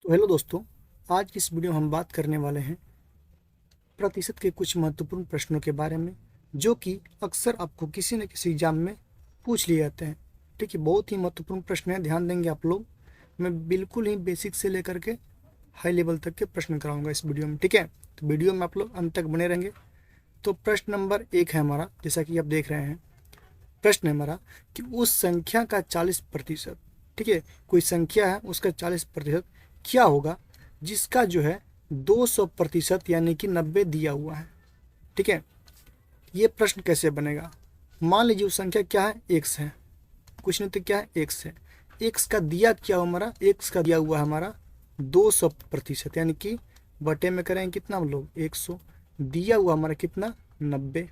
तो हेलो दोस्तों, आज की इस वीडियो में हम बात करने वाले हैं प्रतिशत के कुछ महत्वपूर्ण प्रश्नों के बारे में, जो कि अक्सर आपको किसी न किसी एग्जाम में पूछ लिए जाते हैं। ठीक है, बहुत ही महत्वपूर्ण प्रश्न है, ध्यान देंगे आप लोग। मैं बिल्कुल ही बेसिक से लेकर के हाई लेवल तक के प्रश्न कराऊंगा इस वीडियो में। ठीक है, तो वीडियो में आप लोग अंत तक बने रहेंगे। तो प्रश्न नंबर 1 है हमारा, जैसा कि आप देख रहे हैं। प्रश्न है हमारा कि उस संख्या का 40%, ठीक है, कोई संख्या है उसका 40% क्या होगा जिसका जो है 200% यानी कि 90 दिया हुआ है। ठीक है, ये प्रश्न कैसे बनेगा? मान लीजिए उस संख्या क्या है, एक्स है। कुछ नहीं तो क्या है, एक्स है। एक्स का दिया क्या हुआ हमारा, एक्स का दिया हुआ है हमारा 200%, यानी कि बटे में करेंगे कितना हम लोग 100, दिया हुआ हमारा कितना 90।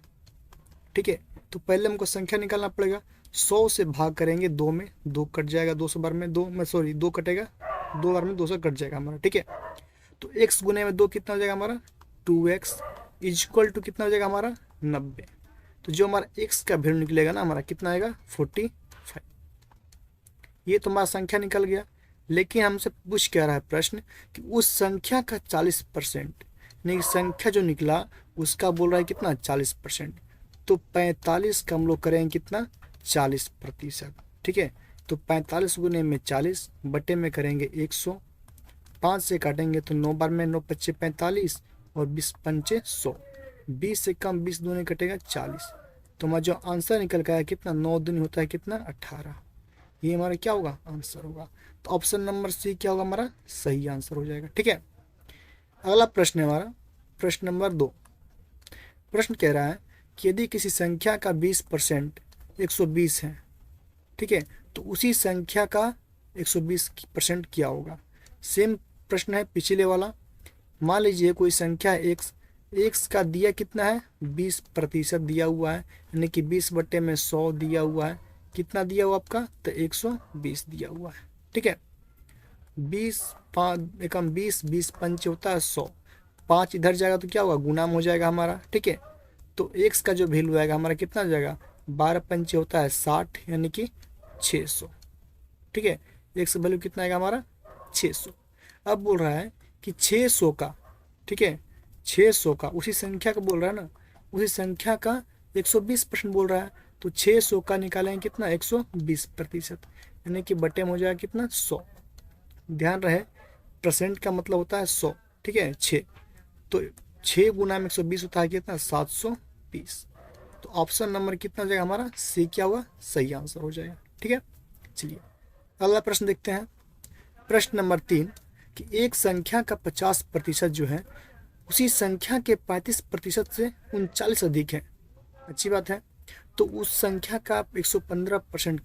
ठीक है, तो पहले हमको संख्या निकालना पड़ेगा। 100 से भाग करेंगे 2 में, 2 कट जाएगा, 200 बार में 2 में, सॉरी 2 कटेगा, 2 बार में 200 कट जाएगा हमारा। ठीक है, तो x गुने में 2 कितना हो जाएगा हमारा 2x इज इक्वल टू कितना हो जाएगा हमारा 90। तो जो हमारा x का वैल्यू निकलेगा ना हमारा कितना आएगा 45। ये तो हमारा संख्या निकल गया। लेकिन हमसे पूछ क्या रहा है प्रश्न कि उस संख्या का 40%, यानी संख्या जो निकला उसका बोल रहा है कितना 40%। तो 45 का हम लोग करेंगे कितना 40%। ठीक है, तो 45 गुने में 40 बटे में करेंगे 100, 5 से काटेंगे तो 9 बार में 9 पच्चे 45 और 20 पंचे 100, 20 से कम 20 दूनी कटेगा 40। तो हमारा जो आंसर निकल के आया कितना 9 दूनी होता है कितना 18। ये हमारा क्या होगा आंसर होगा। तो ऑप्शन नंबर सी क्या होगा हमारा सही आंसर हो जाएगा। ठीक है, अगला प्रश्न है हमारा प्रश्न नंबर 2। प्रश्न कह रहा है कि यदि किसी संख्या का 20% 120 है, ठीक है, तो उसी संख्या का 120% क्या होगा। सेम प्रश्न है पिछले वाला। मान लीजिए कोई संख्या है एक्स, एक्स का दिया कितना है 20% दिया हुआ है, यानी कि 20 बटे में 100 दिया हुआ है। कितना दिया हुआ आपका तो 120 दिया हुआ है। ठीक है, 20 5 एकम 20, 20 पंच होता है 100, 5 इधर जाएगा तो क्या होगा गुना में हो जाएगा हमारा। ठीक है, तो एक्स का जो वैल्यू आएगा हमारा कितना हो जाएगा 12 पंचे होता है 60, यानी कि 600। ठीक है, एक्स का वैल्यू कितना आएगा हमारा 600। अब बोल रहा है कि 600 का, ठीक है, 600 का उसी संख्या का बोल रहा है ना, उसी संख्या का 120% बोल रहा है। तो 600 का निकालेंगे कितना 120%, यानी कि बटे में हो जाएगा कितना 100। ध्यान रहे परसेंट का मतलब होता है 100। ठीक है, 6, तो 6 गुना में 120 होता है कितना 720। तो ऑप्शन नंबर कितना हो जाएगा हमारा सी क्या हुआ सही आंसर हो जाएगा। ठीक है, चलिए अगला प्रश्न देखते हैं। प्रश्न नंबर 3 कि एक संख्या का 50% जो है उसी संख्या के 35% से 39 अधिक है। अच्छी बात है। तो उस संख्या का 115%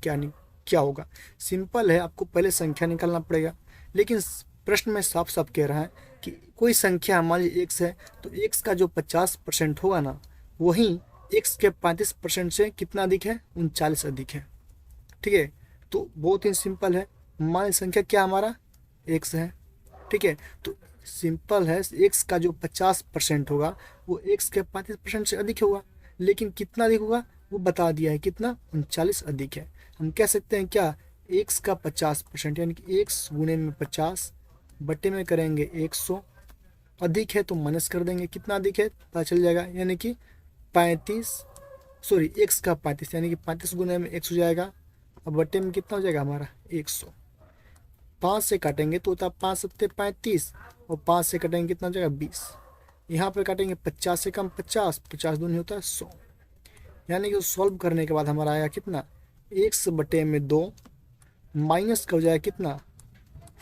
क्या होगा। सिंपल है, आपको पहले संख्या निकालना पड़ेगा। लेकिन प्रश्न में साफ साफ कह रहा है कि कोई संख्या मान लीजिए एक्स है, तो एक्स का जो 50% होगा ना, वही एक्स के 35% से कितना अधिक है 39 अधिक है। ठीक है, तो बहुत ही सिंपल है। मान संख्या क्या हमारा एक्स है। ठीक है, तो सिंपल है, एक्स का जो 50% होगा वो एक्स के 35% से अधिक होगा। लेकिन कितना अधिक होगा वो बता दिया है, कितना 39 अधिक है। हम कह सकते हैं क्या एक्स का 50%, यानी कि एक्स गुने में 50 बटे में करेंगे 100, अधिक है तो माइनस कर देंगे, कितना अधिक है पता चल जाएगा, यानी कि 35, सॉरी एक्स का 35, यानी कि 35 गुने में 100 हो जाएगा। अब बटे में कितना हो जाएगा हमारा 100। 5 से काटेंगे तो होता है 5 सत्ते 35, और 5 से काटेंगे कितना हो जाएगा 20। यहाँ पे काटेंगे 50 से कम 50, 50 दूनी होता है 100। यानी कि सॉल्व करने के बाद हमारा आएगा कितना 1 बटे में 2 माइनस का हो जाएगा कितना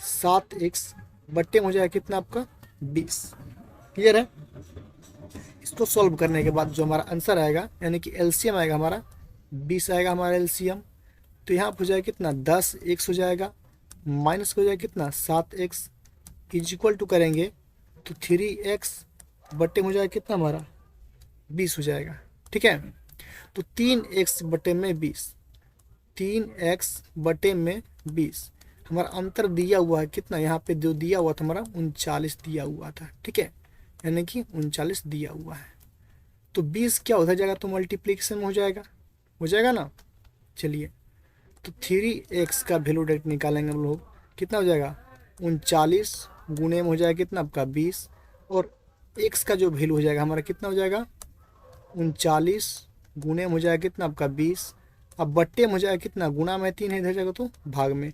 7x बटे में हो जाएगा कितना आपका 20। क्लियर है। इसको सॉल्व करने के बाद जो हमारा आंसर आएगा, यानी कि एलसीएम आएगा हमारा 20 आएगा हमारा एलसीएम। तो यहाँ पर हो जाएगा कितना 10x हो जाएगा, माइनस हो जाएगा कितना 7x इज इक्वल टू करेंगे तो 3x बटे में हो जाएगा कितना हमारा 20 हो जाएगा। ठीक है, तो 3x बटे में 20, 3x बटे में 20 हमारा अंतर दिया हुआ है कितना, यहाँ पे जो दिया हुआ था हमारा 39 दिया हुआ था। ठीक है, यानी कि 39 दिया हुआ है। तो 20 क्या होता जाएगा तो मल्टीप्लीकेशन में हो जाएगा ना। चलिए, तो 3x का वैल्यू डायरेक्ट निकालेंगे हम लोग, कितना हो जाएगा 39 गुणे में हो जाएगा कितना आपका 20, और x का जो वैल्यू हो जाएगा हमारा कितना हो जाएगा 39, गुणे में हो जाएगा कितना आपका 20, अब बट्टे में हो जाएगा कितना, गुणा में 3 है इधर जाएगा तो भाग में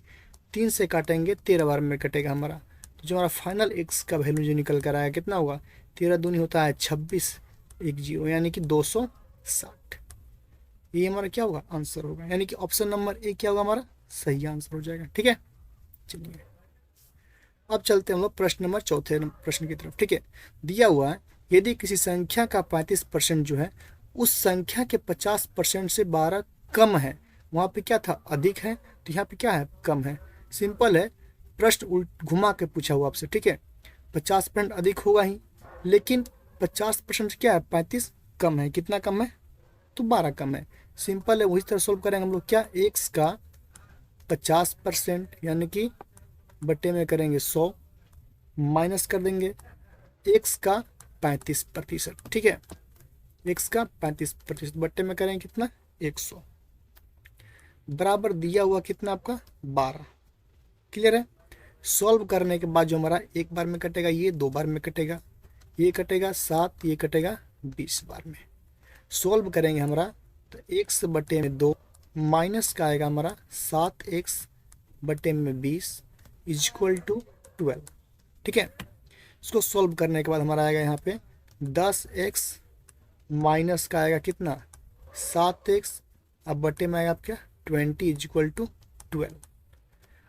3 से काटेंगे 13 बार में कटेगा हमारा। तो जो हमारा फाइनल x का वैल्यू जो निकल कर आया कितना होगा, 13 दूनी होता है 26, 10 यानी कि 260। ये हमारा क्या होगा आंसर होगा, यानी कि ऑप्शन नंबर ए क्या होगा हमारा सही आंसर हो जाएगा। ठीक है, चलिए अब चलते हैं हम लोग प्रश्न नंबर चौथे प्रश्न की तरफ। ठीक है, दिया हुआ है यदि किसी संख्या का 35% जो है उस संख्या के 50% से 12 कम है, वहाँ पे क्या था अधिक है, तो यहाँ पे क्या है कम है। सिंपल है, प्रश्न उल्ट घुमा के पूछा हुआ आपसे। ठीक है, 50% अधिक होगा ही, लेकिन 50% क्या है 35 कम है, कितना कम है तो 12 कम है। सिंपल है, वही तरह सोल्व करेंगे हम लोग। क्या x का 50% यानी कि बट्टे में करेंगे 100, माइनस कर देंगे x का 35%। ठीक है, x का 35% बट्टे में करेंगे कितना 100, बराबर दिया हुआ कितना आपका 12। क्लियर है। सॉल्व करने के बाद जो हमारा एक बार में कटेगा, ये 2 बार में कटेगा, ये कटेगा 7, ये कटेगा 20 बार में। सॉल्व करेंगे हमारा तो x बटे में 2 माइनस का आएगा हमारा 7x बटे में 20 इज इक्वल टू 12। ठीक है, इसको सॉल्व करने के बाद हमारा आएगा यहाँ पे 10x माइनस का आएगा कितना 7x, अब बटे में आएगा आपका 20 इज इक्वल टू 12।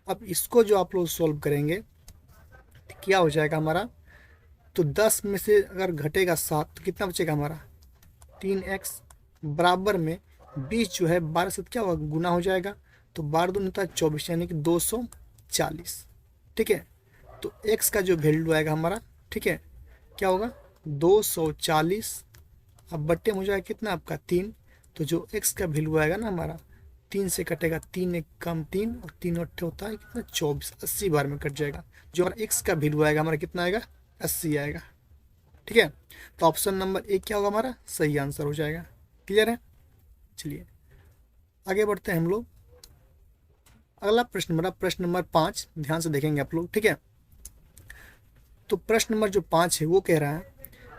अब इसको जो आप लोग सॉल्व करेंगे तो क्या हो जाएगा हमारा, तो 10 में से अगर घटेगा 7 तो कितना बचेगा हमारा 3x, बराबर में 20 जो है 12 से क्या होगा गुना हो जाएगा, तो 12 दूनी होता है 24 यानी कि 240। ठीक है, तो x का जो वैल्यू आएगा हमारा, ठीक है क्या होगा 240, अब बट्टे में हो जाएगा कितना आपका 3, तो जो x का वैल्यू आएगा ना हमारा 3 से कटेगा, 3 एक कम 3 और 3 अट्ठे होता है कितना 24, 80 बार में कट जाएगा। जो हमारा x का वैल्यू आएगा हमारा कितना आएगा 80 आएगा। ठीक है, तो ऑप्शन नंबर ए क्या होगा हमारा सही आंसर हो जाएगा। क्लियर है, चलिए आगे बढ़ते हैं हम लोग। अगला प्रश्न हमारा प्रश्न नंबर 5, ध्यान से देखेंगे आप लोग। ठीक है, तो प्रश्न नंबर जो 5 है वो कह रहा है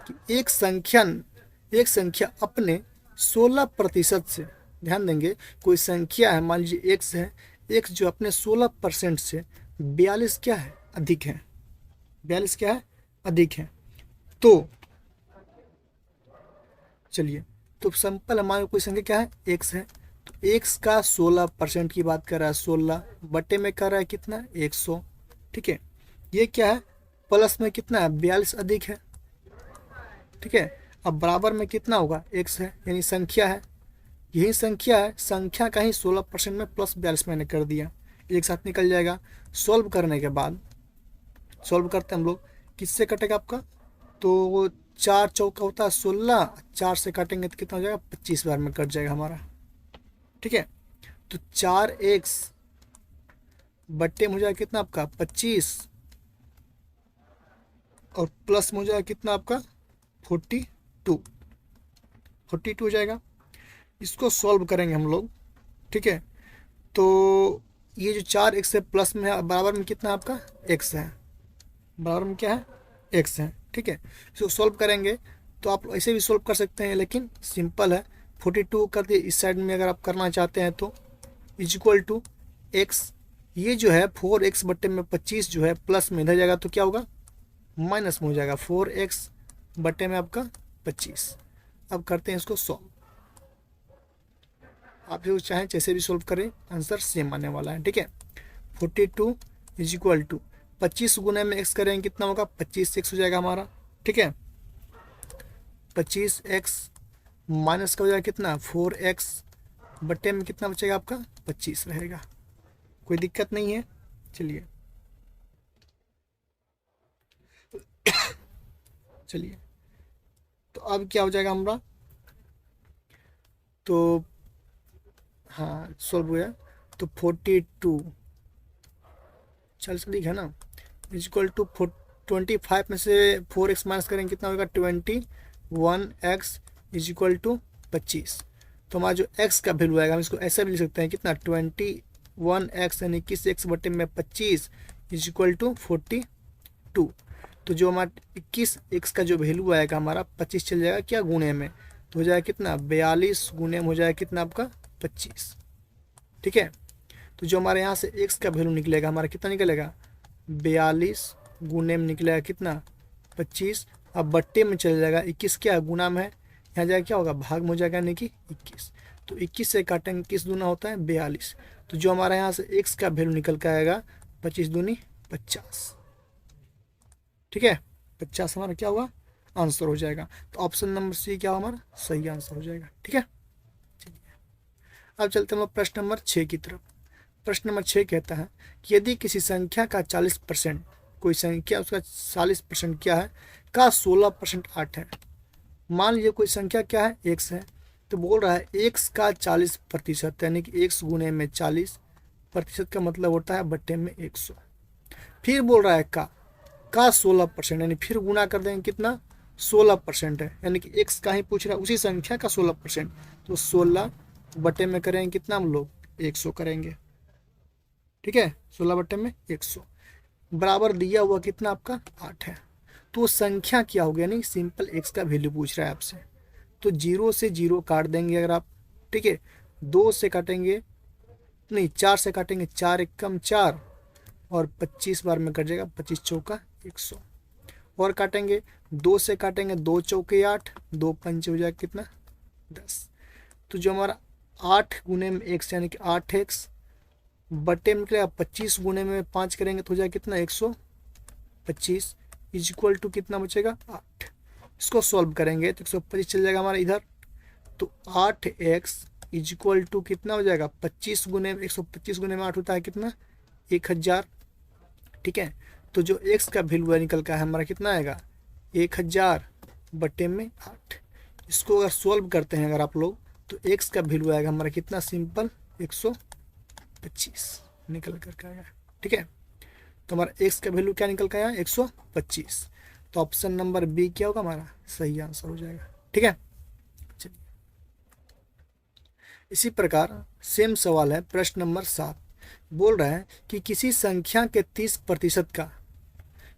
कि एक संख्या अपने 16% से, ध्यान देंगे कोई संख्या है मान लीजिए x है, x जो अपने 16% से 42 क्या है अधिक है, 42 क्या है अधिक है। तो चलिए, तो सिंपल हमारे कोई संख्या क्या है x है, तो x का 16% की बात कर रहा है, 16 बटे में कर रहा है कितना 100। ठीक है, ये क्या है प्लस में कितना है 42 अधिक है। ठीक है, अब बराबर में कितना होगा x है, यानी संख्या है, यही संख्या है, संख्या का ही 16% में प्लस 42 मैंने कर दिया, एक साथ निकल जाएगा। सॉल्व करने के बाद सॉल्व करते हैं हम लोग, किससे कटेगा आपका, तो 4 चौका होता है 16, 4 से काटेंगे तो कितना हो जाएगा 25 बार में कट जाएगा हमारा। ठीक है, तो 4x बट्टे में हो जाएगा कितना आपका 25 और प्लस में हो जाएगा कितना आपका 42 हो जाएगा। इसको सॉल्व करेंगे हम लोग। ठीक है, तो ये जो 4x है प्लस में है, बराबर में कितना आपका x है, बराबर में क्या है x है। ठीक है, इसको सॉल्व करेंगे तो आप ऐसे भी सॉल्व कर सकते हैं, लेकिन सिंपल है 42 कर दिए इस साइड में अगर आप करना चाहते हैं तो इज इक्वल टू x, ये जो है 4x बट्टे में 25 जो है प्लस में इधर जाएगा तो क्या होगा माइनस में हो जाएगा 4x बट्टे में आपका 25। अब करते हैं इसको सॉल्व, आप जो चाहें जैसे भी सॉल्व करें आंसर सेम आने वाला है। ठीक है, 42 इज इक्वल टू 25 गुने में x करेंगे कितना होगा 25x हो जाएगा हमारा। ठीक है, 25x माइनस का हो जाएगा कितना 4x बट्टे में कितना बचेगा आपका 25 रहेगा, कोई दिक्कत नहीं है। चलिए चलिए, तो अब क्या हो जाएगा हमारा, तो हाँ सॉल्व हो गया, तो 42 40 अधिक है ना इज इक्वल टू 25 में से 4x माइनस करेंगे कितना होगा 21x इज इक्वल टू 25। तो हमारा जो x का वैल्यू आएगा हम इसको ऐसा भी लिख सकते हैं कितना 21x यानी 21x बटे में 25 इज इक्वल टू 42। 2। तो जो हमारा 21 एक्स का जो वैल्यू आएगा हमारा 25 चल जाएगा क्या गुणे में, तो हो जाएगा कितना 42 गुणे में हो जाएगा कितना आपका 25। ठीक है, तो जो हमारे यहाँ से एक्स का वैल्यू निकलेगा हमारा कितना निकलेगा 42 गुणे में निकलेगा कितना 25। अब बट्टे में चल जाएगा 21 क्या गुना में है, यहाँ जाएगा क्या होगा भाग में हो जाएगा यानी कि 21। तो 21 से काटेंगे किस दूना होता है 42। तो जो हमारे यहाँ से एक्स का वैल्यू निकल के आएगा 25 दूनी 50। ठीक है, 50 हमारा क्या हुआ आंसर हो जाएगा। तो ऑप्शन नंबर सी क्या हमारा सही आंसर हो जाएगा। ठीक है, चलिए अब चलते हैं प्रश्न नंबर 6 की तरफ। प्रश्न नंबर 6 कहता है कि यदि किसी संख्या का 40%, कोई संख्या उसका 40% क्या है का 16% 8 है। मान लीजिए कोई संख्या क्या है एक्स है, तो बोल रहा है एक्स का 40% यानी कि एक्स गुने में 40% का मतलब होता है बट्टे में 100। फिर बोल रहा है का 16% यानी फिर गुना कर देंगे कितना 16% है, यानी कि एक्स का ही पूछ रहा है उसी संख्या का 16%, तो 16 बटे में करेंगे कितना हम लोग 100 करेंगे। ठीक है, 16 बटे में 100 बराबर दिया हुआ कितना आपका 8 है। तो संख्या क्या हो गया, यानी सिंपल एक्स का वैल्यू पूछ रहा है आपसे, तो 0 से 0 काट देंगे अगर आप। ठीक है, 2 से काटेंगे नहीं 4 से काटेंगे, 4 एकम 4 और 25 बार में कट जाएगा 25 चौका 100। और काटेंगे 2 से काटेंगे 2 चौके 8, 2 पंच हो जाएगा कितना 10। तो जो हमारा 8 गुने में एक्स यानी कि 8x बटे में निकलेगा 25 गुने में 5 करेंगे तो हो जाएगा कितना 125 इज इक्वल टू कितना बचेगा 8। इसको सॉल्व करेंगे तो 125 चल जाएगा हमारा इधर, तो 8x इज इक्वल टू कितना हो जाएगा 25 गुने में 125 गुने में 8 होता है कितना 1000। ठीक है, तो जो x का वैल्यू निकल का है हमारा कितना आएगा 1000 बटे में 8। इसको अगर सॉल्व करते हैं अगर आप लोग तो x का वैल्यू आएगा हमारा कितना सिंपल 125 निकल कर आएगा। ठीक है, तो हमारा x का वैल्यू क्या निकल के आया 125। तो ऑप्शन नंबर बी क्या होगा हमारा सही आंसर हो जाएगा। ठीक है, चलिए इसी प्रकार सेम सवाल है प्रश्न नंबर 7। बोल रहा है कि किसी संख्या के 30% का,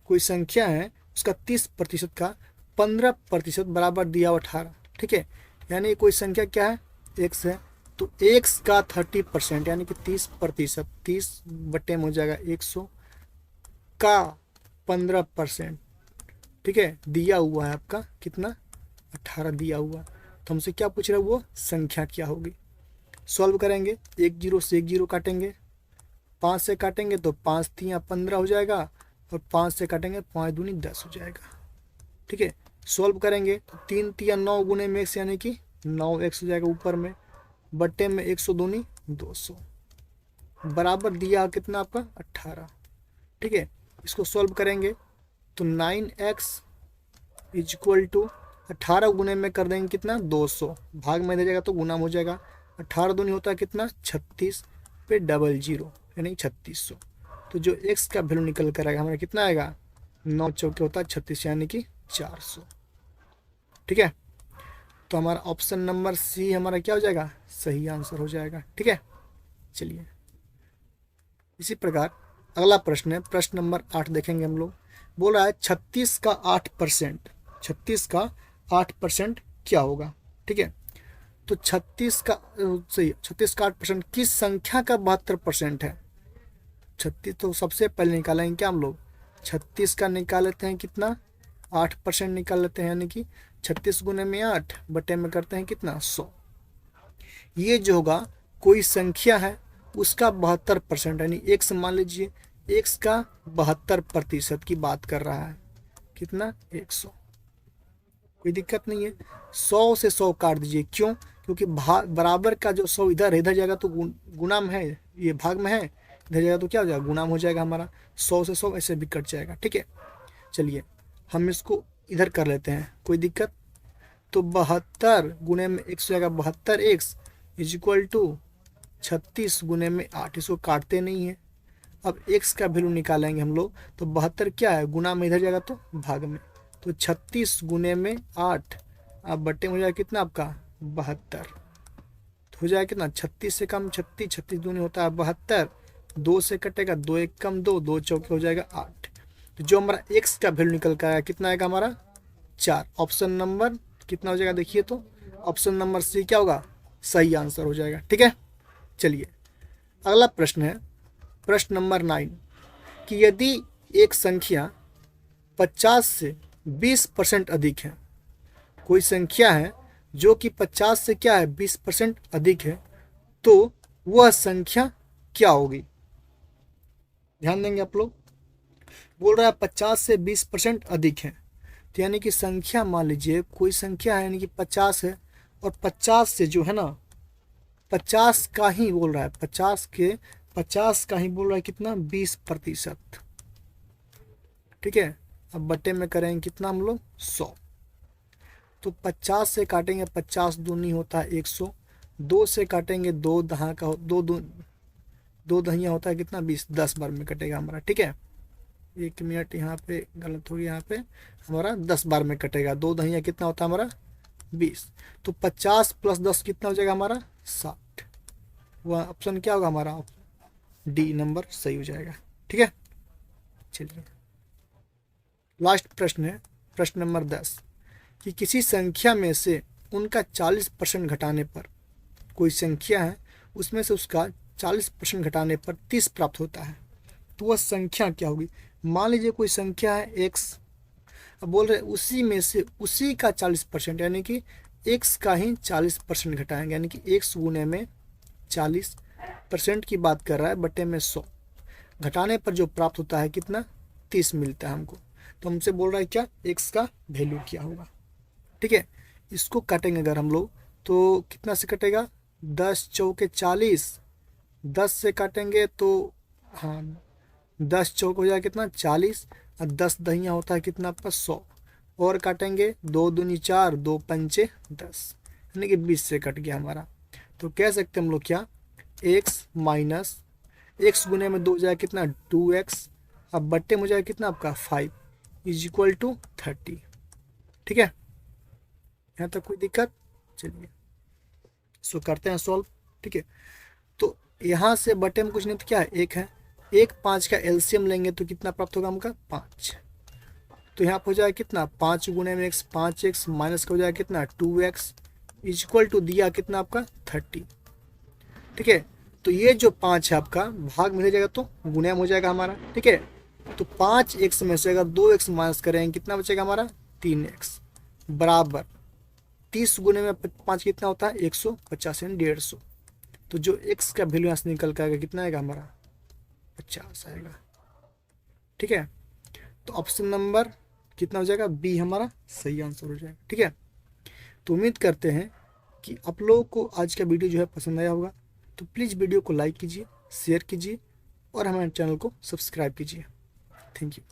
कोई संख्या है उसका 30% का 15% बराबर दिया हुआ 18। ठीक है, यानी कोई संख्या क्या है x है, तो x का 30% यानी कि 30%, 30 बटे में हो जाएगा 100 का 15%। ठीक है, दिया हुआ है आपका कितना 18 दिया हुआ। तो हमसे क्या पूछ रहा है वो संख्या क्या होगी। सॉल्व करेंगे 1 0 से 1 0 काटेंगे, 5 से काटेंगे तो 5 3 15 हो जाएगा, और 5 से काटेंगे 5 दूनी 10 हो जाएगा। ठीक है, सॉल्व करेंगे तो 3 3 9 गुने में x यानी कि 9x हो जाएगा ऊपर में, बट्टे में 100 दूनी 200 बराबर दिया कितना आपका 18। ठीक है, इसको सॉल्व करेंगे तो 9x इज इक्वल टू 18 गुने में कर देंगे कितना 200, भाग में दे जाएगा तो गुना हो जाएगा। 18 दूनी होता है कितना 36 पे डबल 0 यानी 3600। तो जो x का वैल्यू निकल कर आएगा हमारा कितना आएगा 9 चौके होता है 36 यानी कि 400। ठीक है, तो हमारा ऑप्शन नंबर सी हमारा क्या हो जाएगा सही आंसर हो जाएगा। ठीक है, चलिए इसी प्रकार अगला प्रश्न है प्रश्न नंबर 8 देखेंगे हम लोग। बोल रहा है 36 का 8%, 36 का 8% क्या होगा। ठीक है, तो 36 का सही 36 का 8% किस संख्या का 72% है। 36 तो सबसे पहले निकालेंगे क्या हम लोग 36 का निकाल लेते हैं कितना 8% निकाल लेते हैं, यानी कि 36 गुने में 8 बटे में करते हैं कितना 100। ये जो होगा कोई संख्या है उसका 72% यानी x मान लीजिए x का 72% की बात कर रहा है कितना 100। कोई दिक्कत नहीं है, 100 से 100 काट दीजिए, क्यों क्योंकि बराबर का जो 100 इधर जाएगा तो गुना में है, ये भाग में है, इधर जाएगा तो क्या हो जाएगा गुना में हो जाएगा हमारा, 100 से 100 ऐसे भी कट जाएगा। ठीक है, चलिए हम इसको इधर कर लेते हैं कोई दिक्कत। तो 72 गुने में 100 जाएगा 72x इज इक्वल टू 36 गुने में 8, इसको काटते नहीं है। अब x का वैल्यू निकालेंगे हम लोग, तो 72 क्या है गुना में इधर जाएगा तो भाग में, तो 36 गुने में 8 अब बट्टे में हो जाएगा कितना आपका 72, तो हो जाएगा कितना 36 से कम 36, 36 दूनी होता है 72, 2 से कटेगा 2 1 कम 2, 2 चौके हो जाएगा 8। तो जो हमारा x का वैल्यू निकल कर आएगा कितना आएगा हमारा 4। ऑप्शन नंबर कितना हो जाएगा देखिए, तो ऑप्शन नंबर सी क्या होगा, सही आंसर हो जाएगा। ठीक है, चलिए अगला प्रश्न है प्रश्न नंबर 9 कि यदि एक संख्या 50 से 20% अधिक है, कोई संख्या है जो कि 50 से क्या है 20% अधिक है, तो वह संख्या क्या होगी। ध्यान देंगे आप लोग, बोल रहा है 50 से 20% अधिक है, तो यानी कि संख्या मान लीजिए कोई संख्या है यानी कि 50 है और 50 से जो है ना 50 का ही बोल रहा है, 50 का ही बोल रहा है कितना 20%। ठीक है, अब बट्टे में करेंगे कितना हम लोग 100, तो 50 से काटेंगे 50 दूनी होता है 100, 2 से काटेंगे 2 दहा का दो दहिया होता है कितना 20, 10 बार में कटेगा हमारा। ठीक है, 1 मिनट यहाँ पे गलत हो गया, यहाँ पे हमारा 10 बार में कटेगा, 2 दहिया कितना होता है हमारा 20, तो 50 + 10 कितना हो जाएगा हमारा 60। वह ऑप्शन क्या होगा हमारा, डी नंबर सही हो जाएगा। ठीक है, चलिए लास्ट प्रश्न है प्रश्न नंबर 10 कि किसी संख्या में से उनका 40% घटाने पर, कोई संख्या है उसमें से उसका 40% घटाने पर 30 प्राप्त होता है, तो वह संख्या क्या होगी। मान लीजिए कोई संख्या है x, अब बोल रहे उसी में से उसी का 40% यानी कि x का ही 40% घटाएंगे, यानी कि x गुने में 40% की बात कर रहा है, बटे में 100 घटाने पर जो प्राप्त होता है कितना 30 मिलता है हमको। तो हमसे बोल रहा है क्या x का वैल्यू क्या होगा। ठीक है, इसको काटेंगे अगर हम लोग तो कितना से कटेगा 10 चौके 40, 10 से काटेंगे तो हाँ 10 चौक हो जाएगा कितना 40, और 10 दहिया होता है कितना आपका 100, और काटेंगे 2 दूनी 4, 2 पंचे 10, यानी कि 20 से कट गया हमारा। तो कह सकते हैं हम लोग क्या x माइनस x गुने में 2 हो जाएगा कितना 2x, अब बट्टे में हो जाएगा कितना आपका 5 = 30। ठीक है, यहाँ तक कोई दिक्कत। चलिए इसको करते हैं सॉल्व। ठीक है, तो यहाँ से बटे में कुछ नहीं तो क्या है एक है, 1 5 का एलसीएम लेंगे तो कितना प्राप्त होगा हमका 5, तो यहाँ पर हो जाएगा कितना 5 गुने में x 5x माइनस का हो जाएगा कितना 2x = दिया कितना आपका 30। ठीक है, तो ये जो 5 है आपका भाग में हो जाएगा तो गुने में हो जाएगा हमारा। ठीक है, तो 5x में से अगर 2x माइनस करेंगे कितना बचेगा हमारा 3x बराबर 30 गुने में 5 कितना होता है 150 यानी 150। तो जो x का वैल्यू यहाँ से निकल कर आएगा कितना आएगा हमारा 50 आएगा। ठीक है, तो ऑप्शन नंबर कितना हो जाएगा बी हमारा सही आंसर हो जाएगा। ठीक है, तो उम्मीद करते हैं कि आप लोगों को आज का वीडियो जो है पसंद आया होगा, तो प्लीज़ वीडियो को लाइक कीजिए, शेयर कीजिए और हमारे चैनल को सब्सक्राइब कीजिए। Thank you.